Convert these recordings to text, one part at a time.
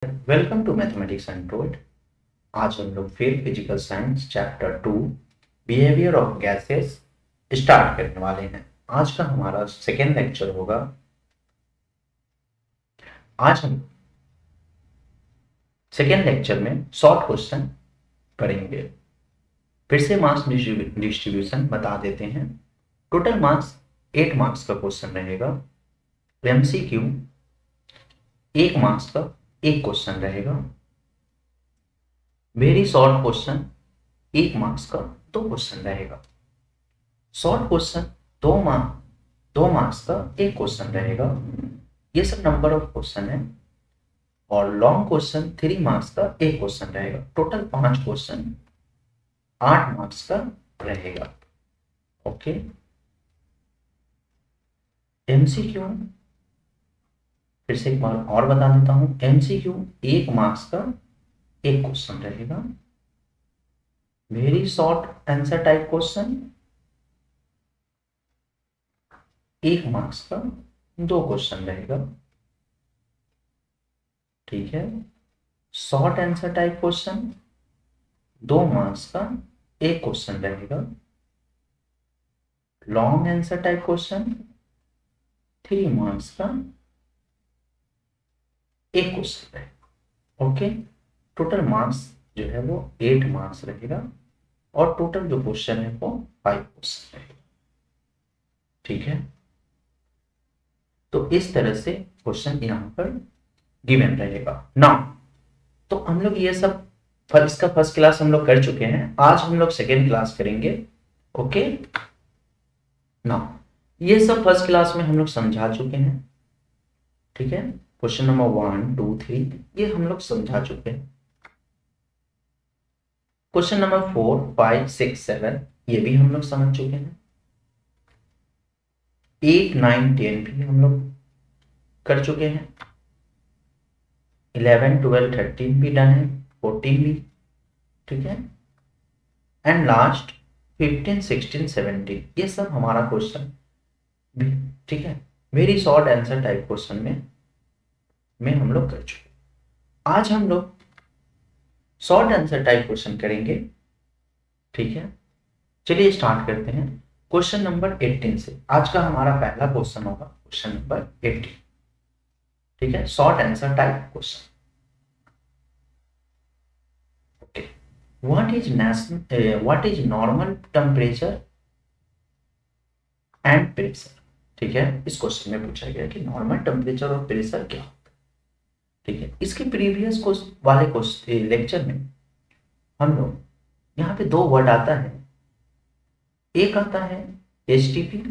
Welcome to mathematics untold. आज हम लोग फिर physical science chapter 2 behaviour of gases start करने वाले हैं। आज का हमारा सेकेंड लेक्चर होगा। आज हम सेकेंड लेक्चर में शॉर्ट क्वेश्चन करेंगे। फिर से मास डिस्ट्रीब्यूशन बता देते हैं। टोटल मास 8 मार्क्स का क्वेश्चन रहेगा। एमसीक्यू 1 मार्क्स का एक क्वेश्चन रहेगा। वेरी शॉर्ट क्वेश्चन 1 मार्क्स का 2 क्वेश्चन रहेगा। शॉर्ट क्वेश्चन 2 मार्क्स का एक क्वेश्चन रहेगा। ये सब नंबर ऑफ क्वेश्चन है। और लॉन्ग क्वेश्चन 3 मार्क्स का एक क्वेश्चन रहेगा। टोटल 5 क्वेश्चन 8 मार्क्स का रहेगा। ओके। एमसीक्यू फिर से एक बार और बता देता हूं। एमसीक्यू 1 मार्क्स का एक क्वेश्चन रहेगा। Very short answer type question 1 marks का 2 क्वेश्चन रहेगा। ठीक है। Short answer type question 2 marks का एक क्वेश्चन रहेगा। Long answer type question 3 marks का एक क्वेश्चन रहेगा। ओके। टोटल मार्क्स जो है वो 8 मार्क्स रहेगा और टोटल जो क्वेश्चन है वो 5 क्वेश्चन रहेगा। ठीक है। तो इस तरह से क्वेश्चन यहां पर गिवन रहेगा। नाउ तो हम लोग ये सब इसका फर्स्ट क्लास हम लोग कर चुके हैं। आज हम लोग सेकेंड क्लास करेंगे। ओके। नाउ ये सब फर्स्ट क्लास में हम लोग समझा चुके हैं। ठीक है। क्वेश्चन नंबर 1 2 3 ये हम लोग समझा चुके हैं। क्वेश्चन नंबर 4 5 6 7 ये भी हम लोग समझ चुके हैं। 8 9 10 भी हम लोग कर चुके हैं। 11 12 13 भी डन है। 14 भी। ठीक है। एंड लास्ट 15 16 17 ये सब हमारा क्वेश्चन। ठीक है। Very short answer type question में हम लोग कर चुके। आज हम लोग शॉर्ट आंसर टाइप क्वेश्चन करेंगे। ठीक है। चलिए स्टार्ट करते हैं क्वेश्चन नंबर 18 से। आज का हमारा पहला क्वेश्चन होगा क्वेश्चन नंबर 18। ठीक है। Short answer type question. Okay. What is normal temperature and pressure. ठीक है। इस क्वेश्चन में पूछा गया कि नॉर्मल टेम्परेचर और प्रेशर क्या होता है। ठीक है। इसके प्रीवियस वाले लेक्चर में हम लोग यहाँ पे 2 वर्ड आता है। एक आता है एचटीपी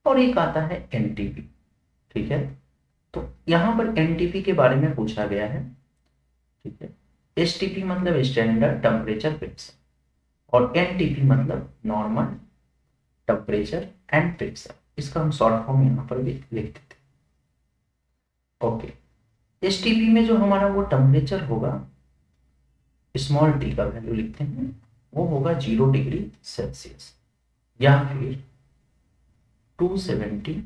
और एक आता है एनटीपी। ठीक है। तो यहाँ पर एनटीपी के बारे में पूछा गया है। ठीक है। एचटीपी मतलब स्टैंडर्ड टेम्परेचर प्रेशर और एनटीपी मतलब नॉर्मल टेम्परेचर एंड प्रेशर। इसका हम शॉर्ट फॉर्म यहाँ पर भी लिख देते हैं। ओके। एचटीपी में जो हमारा वो टेम्परेचर होगा स्मॉल टी का वैल्यू लिखते हैं वो होगा 0 डिग्री सेल्सियस या फिर 273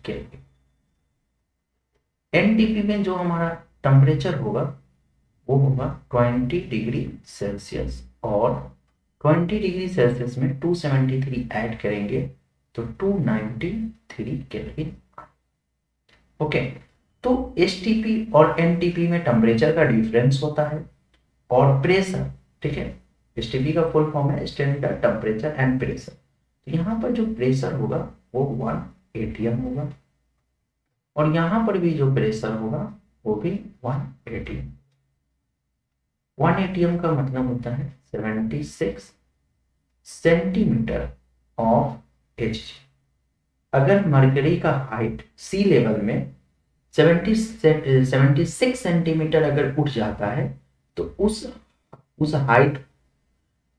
केल्विन। एनटीपी में जो हमारा टेम्परेचर होगा वो होगा 20 डिग्री सेल्सियस और 20 डिग्री सेल्सियस में 273 ऐड करेंगे तो 293 केल्विन। ओके। तो एचटीपी और एनटीपी में टेम्परेचर का डिफरेंस होता है और प्रेशर। ठीक है। एचटीपी का फुल फॉर्म है स्टैंडर्ड टेम्परेचर एंड प्रेशर। तो यहाँ पर जो प्रेशर होगा वो 1 एटीएम होगा और यहाँ पर भी जो प्रेशर होगा वो भी 1 एटीएम। 1 एटीएम का मतलब होता है 76 सेंटीमीटर ऑफ एच। अगर मरकरी का हाइट सी लेवल में 76 सेंटीमीटर अगर उठ जाता है तो उस हाइट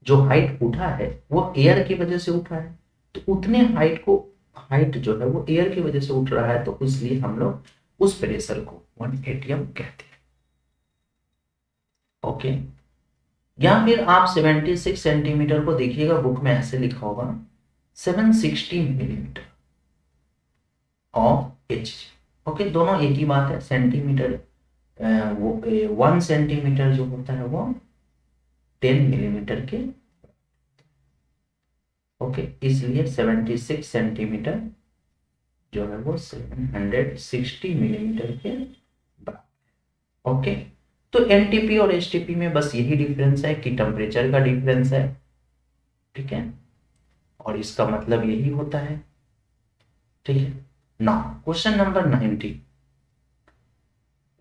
जो हाइट उठा है वो एयर की वजह से उठा है। तो उतने हाइट जो है वो एयर की वजह से उठ रहा है तो इसलिए हम लोग उस प्रेशर को 1 एटीएम कहते हैं। ओके। या फिर आप 76 सेंटीमीटर को देखिएगा बुक में ऐसे लिखा होगा 760 मिलीमीटर ऑफ एच। ओके। दोनों एक ही बात है। सेंटीमीटर वो 1 सेंटीमीटर जो होता है वो 10 मिलीमीटर के, ओके, इसलिए 76 सेंटीमीटर जो है वो 760 मिलीमीटर के बराबर। ओके, तो एनटीपी और एसटीपी में बस यही डिफरेंस है कि टेम्परेचर का डिफरेंस है, ठीक है, और इसका मतलब यही होता है, ठीक है। Now question number 90,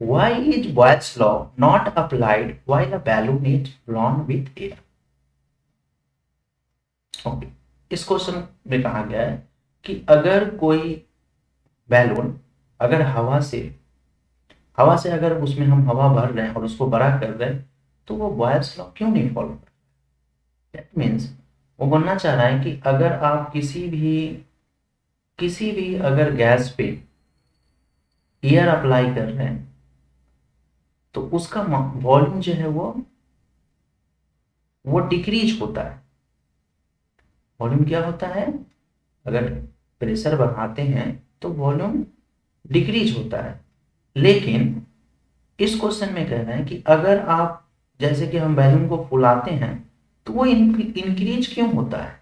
why is Boyle's law not applied while a balloon is blown with air? Okay, इस क्वेश्चन में कहा गया है कि अगर कोई बैलून अगर हवा से अगर उसमें हम हवा भर रहे हैं और उसको बड़ा कर रहे हैं तो वो बॉयल्स लॉ क्यों नहीं फॉलो कर रहा है? दैट मीन्स वो बोलना चाह रहा है कि अगर आप किसी भी अगर गैस पे एयर अप्लाई कर रहे हैं तो उसका वॉल्यूम जो है वो डिक्रीज होता है। वॉल्यूम क्या होता है? अगर प्रेशर बढ़ाते हैं तो वॉल्यूम डिक्रीज होता है। लेकिन इस क्वेश्चन में कह रहे हैं कि अगर आप जैसे कि हम बैलून को फुलाते हैं तो वो इंक्रीज क्यों होता है?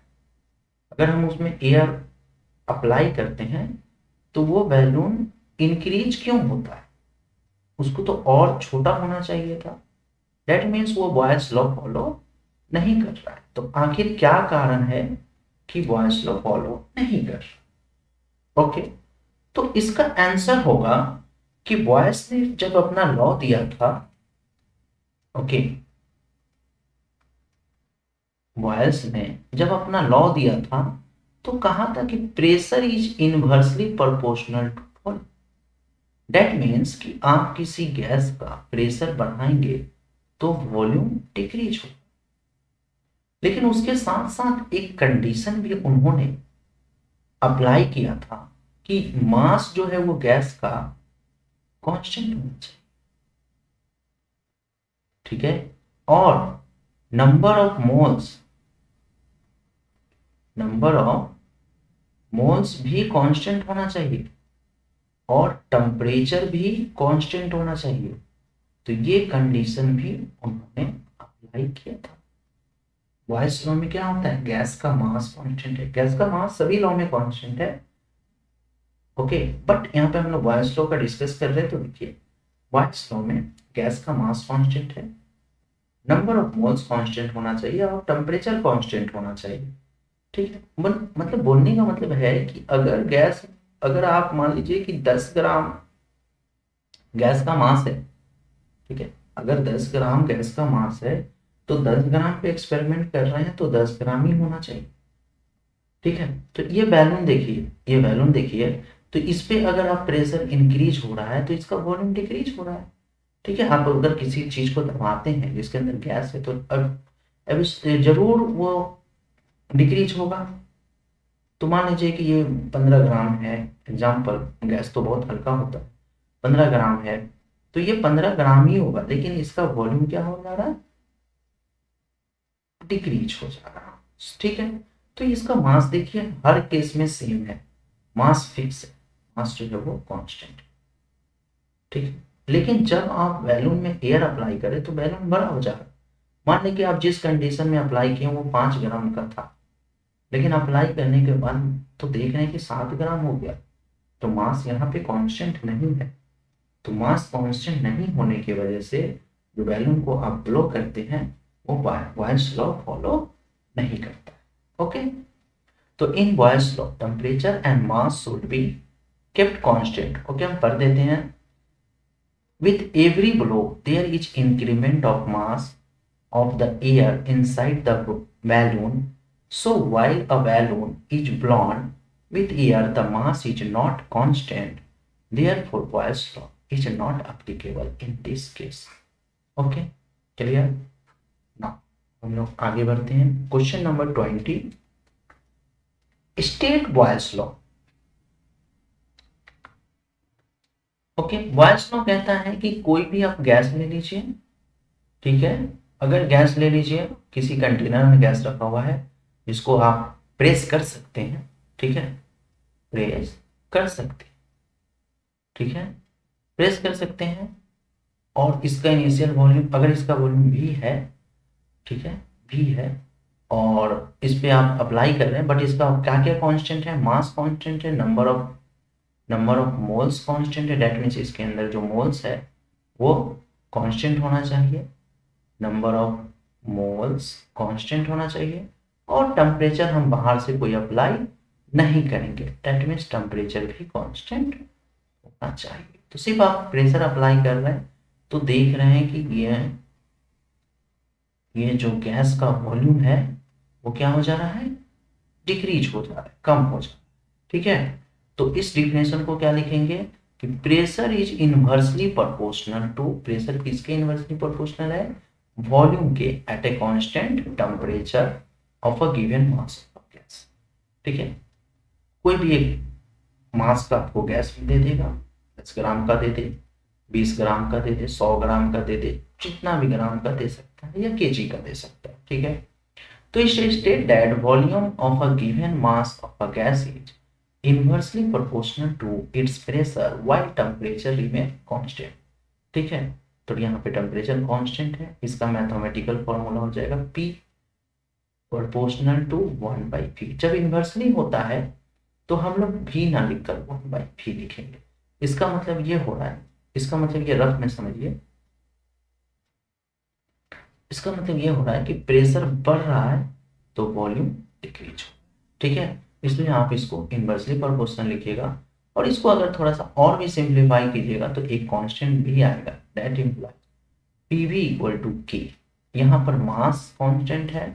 अगर हम उसमें एयर अप्लाई करते हैं तो वो बैलून इंक्रीज क्यों होता है? उसको तो और छोटा होना चाहिए था। दैट मीन्स वो बॉयल्स लॉ फॉलो नहीं कर रहा है। तो आखिर क्या कारण है कि बॉयल्स लॉ फॉलो नहीं कर रहा? ओके, तो इसका आंसर होगा कि बॉयल्स ने जब अपना लॉ दिया था, ओके, बॉयल्स ने जब अपना लॉ दिया था तो कहा था कि pressure is inversely proportional to volume. That means कि आप किसी गैस का प्रेशर बढ़ाएंगे तो वॉल्यूम डिक्रीज हो। लेकिन उसके साथ साथ एक कंडीशन भी उन्होंने अप्लाई किया था कि मास जो है वो गैस का कांस्टेंट होना चाहिए, ठीक है, और नंबर ऑफ मोल्स भी कांस्टेंट होना चाहिए और टेम्परेचर भी कांस्टेंट होना चाहिए। तो ये कंडीशन भी उन्होंने अप्लाई किया था। बॉयल्स लॉ में क्या होता है? गैस का मास कांस्टेंट है। गैस का मास सभी लॉ में कांस्टेंट है, ओके, बट यहाँ पे हम लोग बॉयल्स लॉ का डिस्कस कर रहे हैं। तो देखिए, बॉयल्स लॉ में गैस का मास कांस्टेंट है, नंबर ऑफ मोल्स कांस्टेंट होना चाहिए और टेम्परेचर कांस्टेंट होना चाहिए, ठीक है। मतलब बोलने का मतलब है कि अगर आप मान लीजिए कि 10 ग्राम गैस का मास है, ठीक है, अगर 10 ग्राम गैस का मास है तो 10 ग्राम पे एक्सपेरिमेंट कर रहे हैं तो 10 ग्राम ही होना चाहिए, ठीक है। तो ये बैलून देखिए, तो इस पे अगर आप प्रेशर इंक्रीज हो रहा है तो इसका वॉल्यूम डिक्रीज हो रहा है, ठीक है। आप अगर किसी चीज को दबाते हैं जिसके अंदर गैस है तो अब जरूर वो डिक्रीज होगा। तो मान लीजिए कि ये 15 ग्राम है, एग्जाम्पल, गैस तो बहुत हल्का होता है, 15 ग्राम है, तो ये 15 ग्राम ही होगा, लेकिन इसका वॉल्यूम क्या हो जा रहा है? डिक्रीज हो जा रहा है, ठीक है। तो इसका मास देखिए हर केस में सेम है, मास फिक्स है, मास जो है वो कांस्टेंट, ठीक है। लेकिन जब आप बैलून में एयर अप्लाई करें तो बैलून बड़ा हो जाएगा। मान लीजिए आप जिस कंडीशन में अप्लाई किए वो 5 ग्राम का था, लेकिन अप्लाई करने के बाद तो देख रहे हैं कि 7 ग्राम हो गया, तो मास यहाँ पे कांस्टेंट नहीं है। तो मास कांस्टेंट नहीं होने की वजह से जो बैलून को आप ब्लो करते हैं वो बॉयल्स लॉ फॉलो नहीं करता है, ओके। तो in Boyle's law temperature and mass should be kept constant, okay. हम पढ़ देते हैं, with every blow there is increment of mass of the air inside the balloon. So while a balloon is blown with air, the mass is not constant. Therefore, Boyle's law is not applicable in this case. Okay, clear? Now, हम लोग आगे बढ़ते हैं। Question number 20, state Boyle's law. Okay, Boyle's law कहता है कि कोई भी आप गैस ले लीजिए, ठीक है, अगर गैस ले लीजिए, किसी कंटेनर में गैस रखा हुआ है जिसको आप प्रेस कर सकते हैं, ठीक है, प्रेस कर सकते हैं, ठीक है, प्रेस कर सकते हैं, और इसका इनिशियल वॉल्यूम, अगर इसका वॉल्यूम भी है, ठीक है, भी है, और इस पे आप अप्लाई कर रहे हैं, बट इसका क्या क्या कांस्टेंट है, मास कांस्टेंट है, नंबर ऑफ मोल्स कांस्टेंट है, डेट मीन्स इसके अंदर जो मोल्स है वो कांस्टेंट होना चाहिए, नंबर ऑफ मोल्स कांस्टेंट होना चाहिए, और टेम्परेचर हम बाहर से कोई अप्लाई नहीं करेंगे, डेट मीन्स टेम्परेचर भी कांस्टेंट होना चाहिए। तो सिर्फ आप प्रेशर अप्लाई कर रहे हैं तो देख रहे हैं कि ये जो गैस का वॉल्यूम है वो क्या हो जा रहा है, डिक्रीज हो जा रहा है, कम हो जा रहा है, ठीक है। तो इस डिफिनेशन को क्या लिखेंगे कि pressure is inversely proportional to, pressure किसके इनवर्सली प्रोपोर्शनल है, वॉल्यूम के at a constant temperature of a given mass of gas, ठीक है। कोई भी एक मास का आपको गैस दे देगा, 10 ग्राम का दे दे, 20 ग्राम का दे दे, 100 ग्राम का दे दे, जितना भी ग्राम का दे सकता है या केजी का दे सकता है, ठीक है। तो it state that volume of a given mass of a gas is inversely proportional to its pressure while temperature remain constant, ठीक है। तो यहाँ पे टेम्परेचर कांस्टेंट है, इसका मैथमेटिकल फॉर्मूला हो जाएगा P प्रोपोर्शनल टू 1/V। जब इनवर्सली होता है तो हम लोग V ना लिखकर 1/V लिखेंगे। इसका मतलब ये हो रहा है, इसका मतलब ये रफ में समझिए, इसका मतलब ये हो रहा है कि प्रेशर बढ़ रहा है तो वॉल्यूम डिक्रीज हो, ठीक है। इसलिए आप इसको इनवर्सली प्रोपोर्शनल लिखिएगा, और इसको अगर थोड़ा सा और भी सिंप्लीफाई कीजिएगा तो एक कांस्टेंट भी आएगा, that implies PV equal to K. यहाँ पर मास कांस्टेंट है,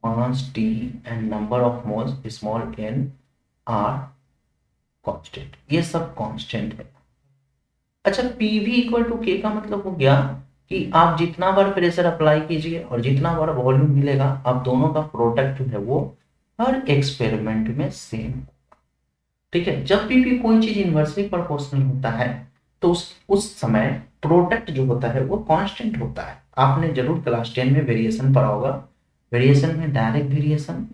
mass T and number of moles small n R constant, ये सब कांस्टेंट है। अच्छा, पीवी इक्वल टू के का मतलब हो गया कि आप जितना बार प्रेशर अप्लाई कीजिए और जितना बार वॉल्यूम मिलेगा, आप दोनों का प्रोडक्ट जो है वो हर एक्सपेरिमेंट में सेम, ठीक है। जब भी कोई चीज इनवर्सली प्रोपोर्शनल होता है तो उस समय प्रोडक्ट जो होता है वो कांस्टेंट होता है। आपने जरूर क्लास 10 में वेरिएशन पढ़ा होगा, वेरिएशन में डायरेक्ट वेरिएशन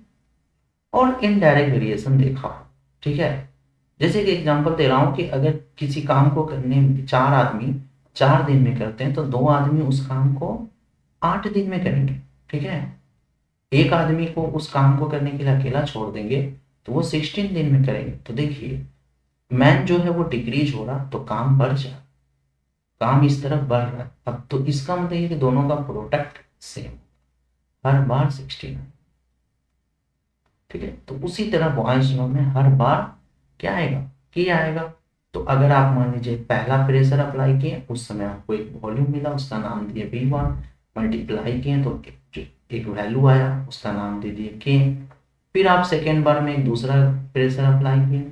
और इनडायरेक्ट वेरिएशन देखा, ठीक है। जैसे कि एग्जांपल दे रहा हूं कि अगर किसी काम को करने में 4 आदमी 4 दिन में करते हैं तो 2 आदमी उस काम को 8 दिन में करेंगे, ठीक है। एक आदमी को उस काम को करने के लिए अकेला छोड़ देंगे तो वो 16 दिन में करेंगे। तो देखिए मैन जो है वो डिक्रीज हो रहा तो काम बढ़ जा, काम इस तरफ बढ़ रहा है। अब तो इसका मतलब ये कि दोनों का प्रोडक्ट सेम, हर बार 16, ठीक है। तो उसी तरह बॉयल्स लॉ में हर बार क्या आएगा, के आएगा। तो अगर आप मान लीजिए पहला प्रेशर अप्लाई किए, उस समय आपको एक वॉल्यूम मिला, उसका नाम दिए V1, मल्टीप्लाई किए तो जो एक वैल्यू आया उसका नाम दे दिए के। फिर आप सेकेंड बार में एक दूसरा प्रेशर अप्लाई किए,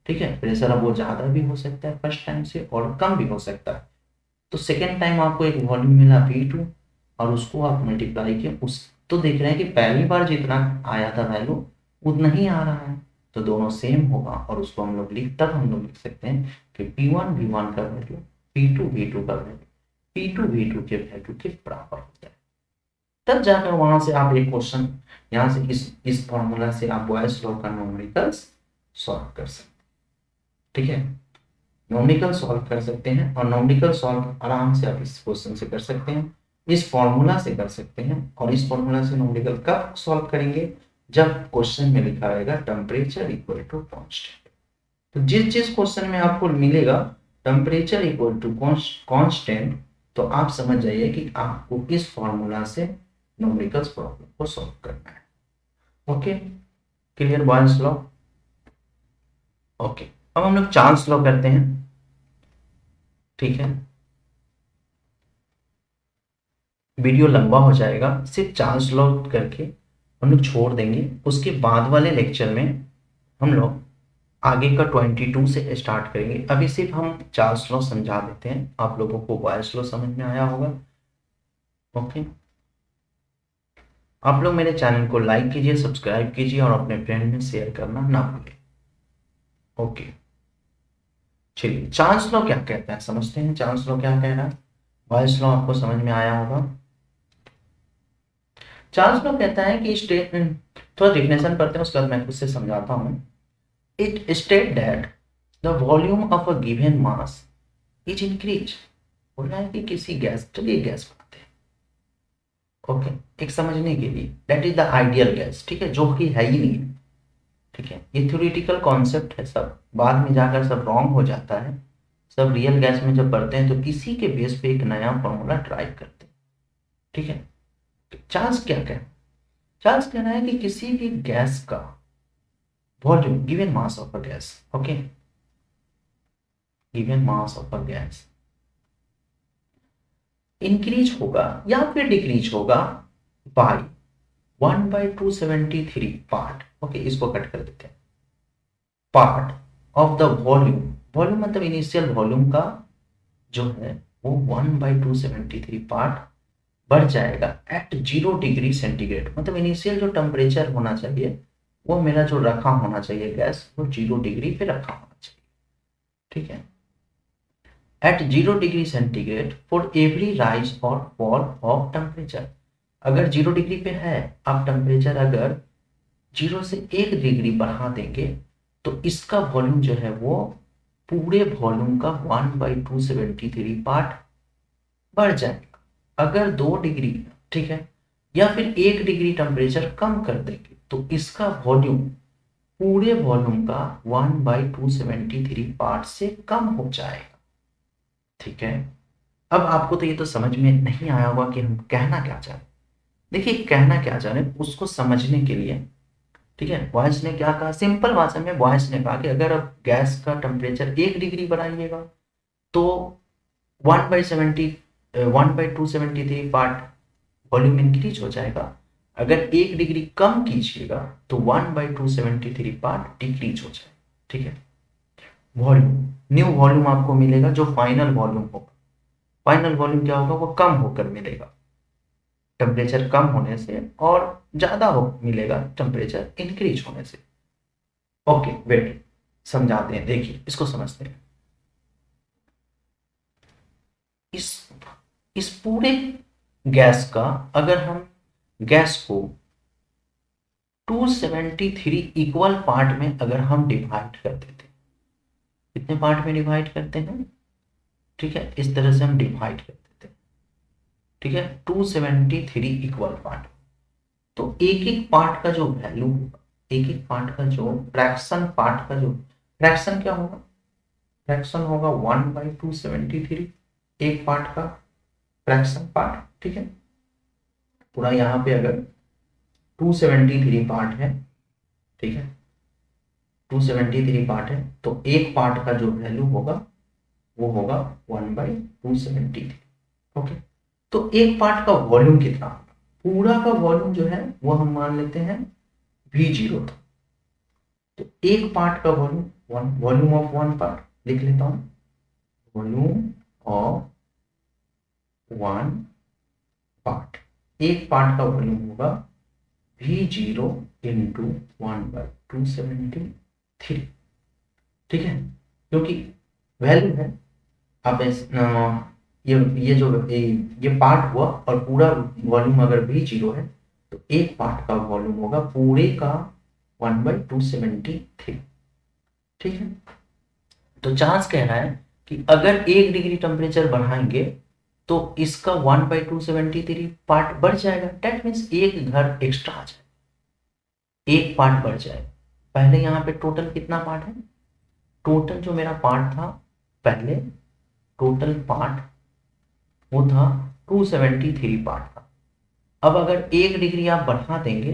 ठीक है। प्रेशर अब वो ज़्यादा भी हो सकता है फर्स्ट टाइम से और कम भी हो सकता है। तो सेकेंड टाइम आपको एक वॉल्यूम मिला V2 और उसको आप मल्टीप्लाई किए, उस तो देख रहे हैं कि पहली बार जितना आया था वैल्यू उतना ही आ रहा है, तो दोनों सेम होगा और उसको हम लोग हम लोग लिख सकते हैं कि P1 V1 का वैल्यू P2 V2 का वैल्यू P2 V2 के वैल्यू के बराबर होता है। तब जाकर वहां से आप एक क्वेश्चन यहाँ से इस फॉर्मूला से आप बॉयल्स लॉ का न्यूमेरिकल्स सॉल्व कर सकते हैं, ठीक है। न्यूमेरिकल सॉल्व कर सकते हैं और न्यूमेरिकल सॉल्व आराम से आप इस क्वेश्चन से कर सकते हैं, इस फॉर्मूला से कर सकते हैं। और इस फॉर्मूला से न्यूमेरिकल कब सॉल्व करेंगे, जब क्वेश्चन में लिखा रहेगा टेम्परेचर इक्वल टू कांस्टेंट। तो जिस क्वेश्चन में आपको मिलेगा टेम्परेचर इक्वल टू कांस्टेंट, तो आप समझ जाइए कि आपको इस फॉर्मूला से न्यूमेरिकल प्रॉब्लम को सॉल्व करना है। Okay, clear Boyle's law. Okay, अब हम लोग चार्ल्स लॉ करते हैं, ठीक है। वीडियो लंबा हो जाएगा, सिर्फ चार्ल्स लॉ करके हम लोग छोड़ देंगे। उसके बाद वाले लेक्चर में हम लोग आगे का 22 से स्टार्ट करेंगे। अभी सिर्फ हम चार्ल्स लॉ समझा देते हैं, आप लोगों को बॉयल्स लॉ समझ में आया होगा। ओके, आप लोग मेरे चैनल को लाइक कीजिए, सब्सक्राइब कीजिए और अपने फ्रेंड में शेयर करना ना भूलें। ओके, चलिए चार्ल्स लॉ क्या कहता है समझते हैं। चार्ल्स लॉ क्या कह रहा है, बॉयल्स लॉ आपको समझ में आया होगा। चार्ल्स लॉ कहता है कि थोड़ा डिफिनेशन पढ़ते हैं, उसके बाद मैं खुद से समझाता हूं। It state that the volume of a given mass is increase, बोल रहा है कि किसी गैस, चलिए गैस बनाते हैं, ओके, एक समझने के लिए, that is the ideal gas, ठीक है, जो कि है ही नहीं है, ठीक है, ये थ्योरेटिकल कॉन्सेप्ट है, सब बाद में जाकर सब रॉन्ग हो जाता है, सब रियल गैस में जब पढ़ते हैं तो इसी के बेस पे एक नया फॉर्मूला ट्राई करते हैं, ठीक है। चार्ल्स क्या कह चार्ल्स कह रहा है कि किसी भी गैस का volume given mass of a gas, okay, given mass of a gas increase होगा या फिर डिक्रीज होगा बाय 1/273 पार्ट, ओके, इसको कट कर देते हैं, part of the volume, volume मतलब इनिशियल वॉल्यूम का जो है वो 1/273 पार्ट बढ़ जाएगा एट 0 डिग्री सेंटीग्रेड, मतलब इनिशियल जो टेम्परेचर होना चाहिए वो मेरा जो रखा होना चाहिए गैस, वो 0 डिग्री पे रखा होना चाहिए, ठीक है, at 0 degree centigrade for every rise or fall of temperature. अगर 0 डिग्री पे है, आप टेम्परेचर अगर 0 से 1 डिग्री बढ़ा देंगे तो इसका वॉल्यूम जो है वो पूरे वॉल्यूम का 1/273 पार्ट बढ़ जाएगा। अगर 2 डिग्री, ठीक है, या फिर 1 डिग्री टेम्परेचर कम कर देंगे तो इसका वॉल्यूम पूरे वॉल्यूम का 1/273 पार्ट से कम हो जाएगा, ठीक है। अब आपको तो ये तो समझ में नहीं आया होगा कि हम कहना क्या चाह रहे हैं। देखिए, कहना क्या चाह रहे हैं उसको समझने के लिए, ठीक है, बॉयज ने क्या कहा, सिंपल भाषा में बॉयज ने कहा कि अगर आप गैस का टेम्परेचर 1 डिग्री बढ़ाइएगा तो 1/273 पार्ट वॉल्यूम इंक्रीज हो जाएगा, अगर 1 डिग्री कम कीजिएगा तो 1/273 पार्ट डिक्रीज हो जाएगा, ठीक है। वॉल्यूम, न्यू वॉल्यूम आपको मिलेगा जो फाइनल वॉल्यूम होगा, फाइनल वॉल्यूम क्या होगा, वो कम होकर मिलेगा टेम्परेचर कम होने से, और ज्यादा हो मिलेगा टेम्परेचर इंक्रीज होने से। ओके वेट, समझाते हैं, देखिए इसको समझते हैं। इस इस पूरे गैस का अगर हम गैस को 273 इक्वल पार्ट में अगर हम डिवाइड कर देते, कितने पार्ट में डिवाइड करते हैं, ठीक है, इस तरह से हम डिवाइड कर देते हैं, ठीक है, 273 इक्वल पार्ट, तो एक एक पार्ट का जो वैल्यू होगा, एक एक पार्ट का जो फ्रैक्शन, पार्ट का जो फ्रैक्शन क्या होगा, फ्रैक्शन होगा 1/273, एक पार्ट का फ्रैक्शन पार्ट, ठीक है, पूरा यहाँ पे अगर 273 पार्ट है, ठीक है, 273 पार्ट है तो एक पार्ट का जो वैल्यू होगा वो होगा 1/273, ओके। तो एक पार्ट का वॉल्यूम कितना होगा, पूरा का वॉल्यूम जो है वो हम मान लेते हैं V0 था, तो एक पार्ट का volume, volume of one part लिख लेता हूं, वॉल्यूम ऑफ वन पार्ट, एक पार्ट का वॉल्यूम होगा V0 इंटू 1/273, ठीक है, क्योंकि वैल्यू है, आप ये जो ये पार्ट हुआ और पूरा वॉल्यूम अगर V0 है तो एक पार्ट का वॉल्यूम होगा पूरे का 1/273, ठीक है। तो चार्ल्स कह रहा है कि अगर 1 डिग्री टेम्परेचर बढ़ाएंगे तो इसका 1/273 पार्ट बढ़ जाएगा, डेट मीन्स एक घर एक्स्ट्रा आ जाए, एक पार्ट बढ़ जाए। पहले यहाँ पे टोटल कितना पार्ट है, टोटल जो मेरा पार्ट था पहले, टोटल पार्ट वो था 273 पार्ट का, अब अगर 1 डिग्री आप बढ़ा देंगे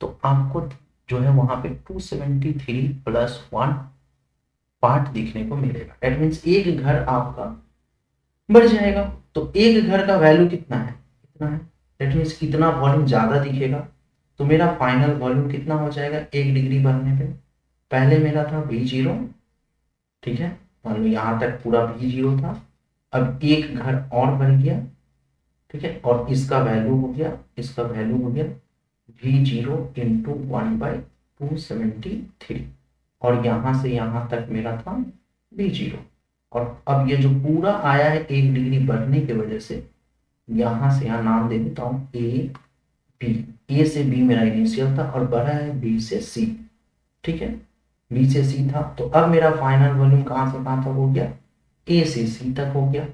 तो आपको जो है वहां पे 273 प्लस 1 पार्ट दिखने को मिलेगा, डेट मीन्स एक घर आपका बढ़ जाएगा। तो एक घर का वैल्यू कितना है, कितना है, डेट मीन्स कितना वॉल्यूम ज्यादा दिखेगा, तो मेरा फाइनल वॉल्यूम कितना हो जाएगा 1 डिग्री बढ़ने पे, पहले मेरा था V0, ठीक है, मान लो यहाँ तक पूरा V0 था, अब एक घर और बढ़ गया, ठीक है, और इसका वैल्यू हो गया, इसका वैल्यू हो गया V0 इंटू 1/273, और यहाँ से यहाँ तक मेरा था V0, और अब ये जो पूरा आया है 1 डिग्री बढ़ने की वजह से, यहाँ से यहाँ नाम दे देता हूँ A B, A से B मेरा इनिशियल था और बढ़ा है B से C, ठीक है, B से C था, तो अब मेरा फाइनल वॉल्यूम कहाँ से कहाँ तक हो गया, A से C तक हो गया,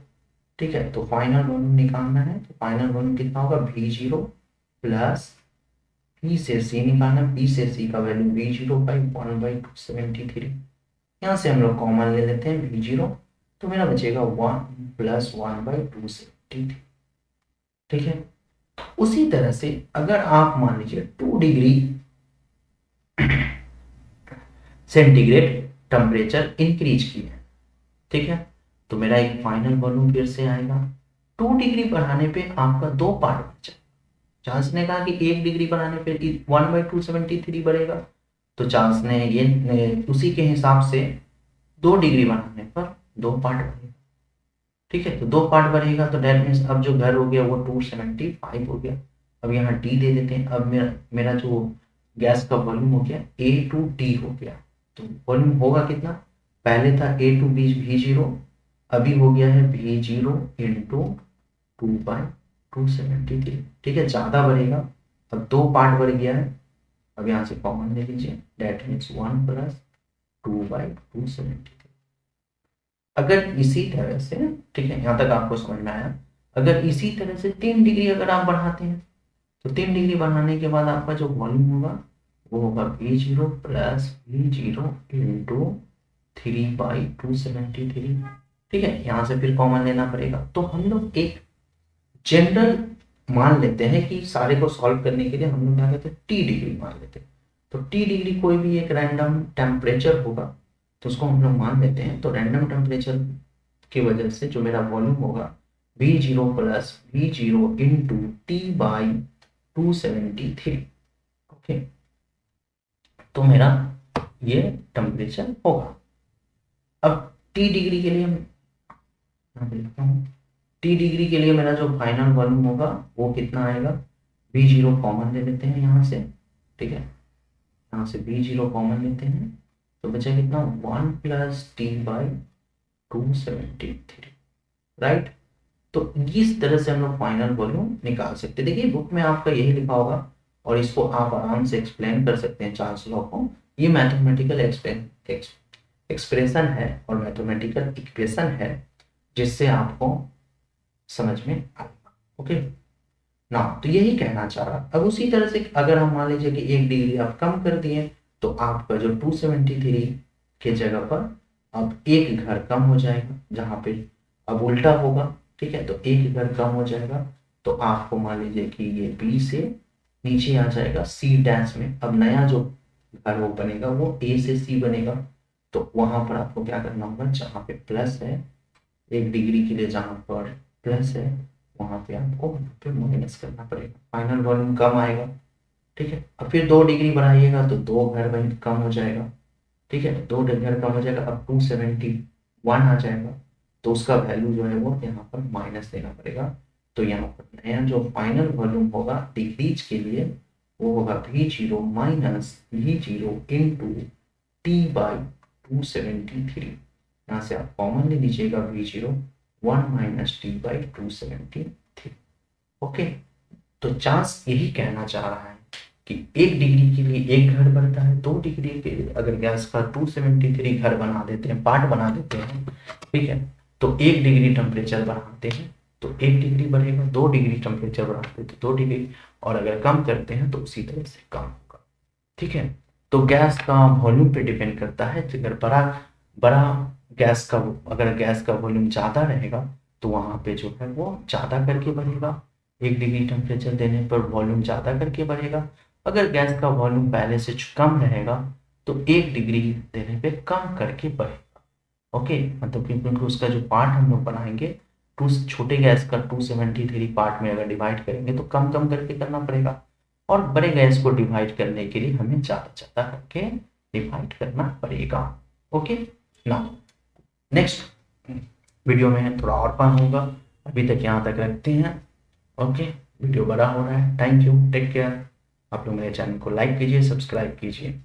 ठीक है, तो फाइनल वॉल्यूम निकालना है, तो फाइनल वॉल्यूम कितना होगा, V0 प्लस P से C निकालना, P से C का वैल्यू V0 बाई 1/273। यहाँ से हम लोग कॉमन ले लेते हैं V0, तो मेरा बचेगा 1 प्लस 1/273। ठीक है, उसी तरह से अगर आप मान लीजिए 2 डिग्री सेंटीग्रेड टेम्परेचर इंक्रीज किया, ठीक है, तो मेरा एक फाइनल वॉल्यूम फिर से आएगा। 2 डिग्री बढ़ाने पे आपका 2 पार्ट बचा। चांस ने कहा कि 1 डिग्री बढ़ाने पे 1/273 बढ़ेगा, तो चांस ने ये उसी के हिसाब से 2 डिग्री बढ़ाने पर 2 पार्ट बढ़ेगा। ठीक है, तो 2 पार्ट बढ़ेगा, तो डेट मीन्स अब जो घर हो गया वो 275 हो गया। अब यहाँ डी दे देते हैं। अब मेरा जो गैस का वॉल्यूम हो गया A2D हो गया। तो वॉल्यूम होगा कितना, पहले था A2B V0, अभी हो गया है V0 इंटू 2/273। ठीक है, ज़्यादा बढ़ेगा, अब 2 पार्ट बढ़ गया है। अब यहाँ से कॉमन ले लीजिए, डेट मीन्स 1 प्लस 2/273। अगर इसी तरह से, ठीक है, यहाँ तक आपको समझ में आया। अगर इसी तरह से 3 डिग्री अगर आप बढ़ाते हैं, तो 3 डिग्री बढ़ाने के बाद आपका जो वॉल्यूम होगा वो होगा V0 प्लस V0 इंटू 3/273। ठीक है, यहाँ से फिर कॉमन लेना पड़ेगा। तो हम लोग एक जनरल मान लेते हैं कि सारे को सॉल्व करने के लिए हम लोग क्या कहते हैं, T डिग्री मान लेते हैं। तो T डिग्री कोई भी एक रैंडम टेम्परेचर होगा, तो उसको हम लोग मान लेते हैं। तो रैंडम टेम्परेचर की वजह से जो मेरा वॉल्यूम होगा V0 plus V0 into T/273। Okay, तो मेरा ये टेम्परेचर होगा। अब T डिग्री के लिए यहाँ पे लिखता हूँ, T डिग्री के लिए मेरा जो फाइनल वॉल्यूम होगा वो कितना आएगा, V0 कॉमन ले लेते हैं यहाँ से। ठीक है, यहाँ से V0 कॉमन लेते हैं, तो बचा कितना, 1 प्लस T/273। राइट, तो इस तरह से हम लोग फाइनल वॉल्यूम निकाल सकते हैं। देखिए बुक में आपका यही लिखा होगा और इसको आप आराम से एक्सप्लेन कर सकते हैं चार्ल्स लॉ को। ये मैथमेटिकल एक्सप्रेशन है और मैथमेटिकल इक्वेशन है जिससे आपको समझ में आएगा। ओके ना, तो यही कहना चाह रहा। अब उसी तरह से अगर हम मान लीजिए कि 1 डिग्री आप कम कर दिए, तो आपका जो 273 के जगह पर अब एक घर कम हो जाएगा, जहाँ पे अब उल्टा होगा। ठीक है, तो एक घर कम हो जाएगा, तो आपको मान लीजिए कि ये B से नीचे आ जाएगा C डैश में। अब नया जो घर वो बनेगा वो A से C बनेगा, तो वहां पर आपको क्या करना होगा, जहाँ पे प्लस है 1 डिग्री के लिए, जहाँ पर प्लस है वहां पे आपको पे माइनस करना पड़ेगा, फाइनल वॉल्यूम कम आएगा। ठीक है, अब फिर 2 डिग्री बढ़ाइएगा तो 2 घर बन कम हो जाएगा। ठीक है, 2 घर कम हो जाएगा, अब 271 आ जाएगा, तो उसका वैल्यू जो है वो यहाँ पर माइनस देना पड़ेगा। तो यहाँ पर नया जो फाइनल वॉल्यूम होगा डिग्रीज के लिए वो होगा V0 minus V0 into T/273। यहाँ से आप कॉमन ले लीजिएगा V0 1 माइनस T/273। ओके, तो चांस यही कहना चाह रहा है कि 1 डिग्री के लिए एक घर बढ़ता है, 2 डिग्री के लिए अगर गैस का 273 घर बना देते हैं, पार्ट बना देते हैं, ठीक है, तो 1 डिग्री टेम्परेचर बढ़ाते हैं तो 1 डिग्री बढ़ेगा, 2 डिग्री टेम्परेचर बढ़ाते हैं तो 2 डिग्री, और अगर कम करते हैं तो उसी तरह से कम होगा। ठीक है, तो गैस का वॉल्यूम पे डिपेंड करता है। अगर बड़ा गैस का, अगर गैस का वॉल्यूम ज़्यादा रहेगा तो वहाँ पे जो है वो ज़्यादा करके बढ़ेगा, 1 डिग्री टेम्परेचर देने पर वॉल्यूम ज़्यादा करके बढ़ेगा। अगर गैस का वॉल्यूम पहले से कम रहेगा तो 1 डिग्री देने पे कम करके बढ़ेगा। ओके, मतलब क्योंकि उसका जो पार्ट हम लोग बनाएंगे, छोटे गैस का 273 पार्ट में अगर डिवाइड करेंगे तो कम कम करके करना पड़ेगा, और बड़े गैस को डिवाइड करने के लिए हमें ज़्यादा ज़्यादा करके डिवाइड करना पड़ेगा। ओके ना, नेक्स्ट वीडियो में थोड़ा और काम होगा, अभी तक यहाँ तक रखते हैं। ओके, वीडियो बड़ा हो रहा है। Thank you, take care. आप लोग मेरे चैनल को लाइक कीजिए, सब्सक्राइब कीजिए।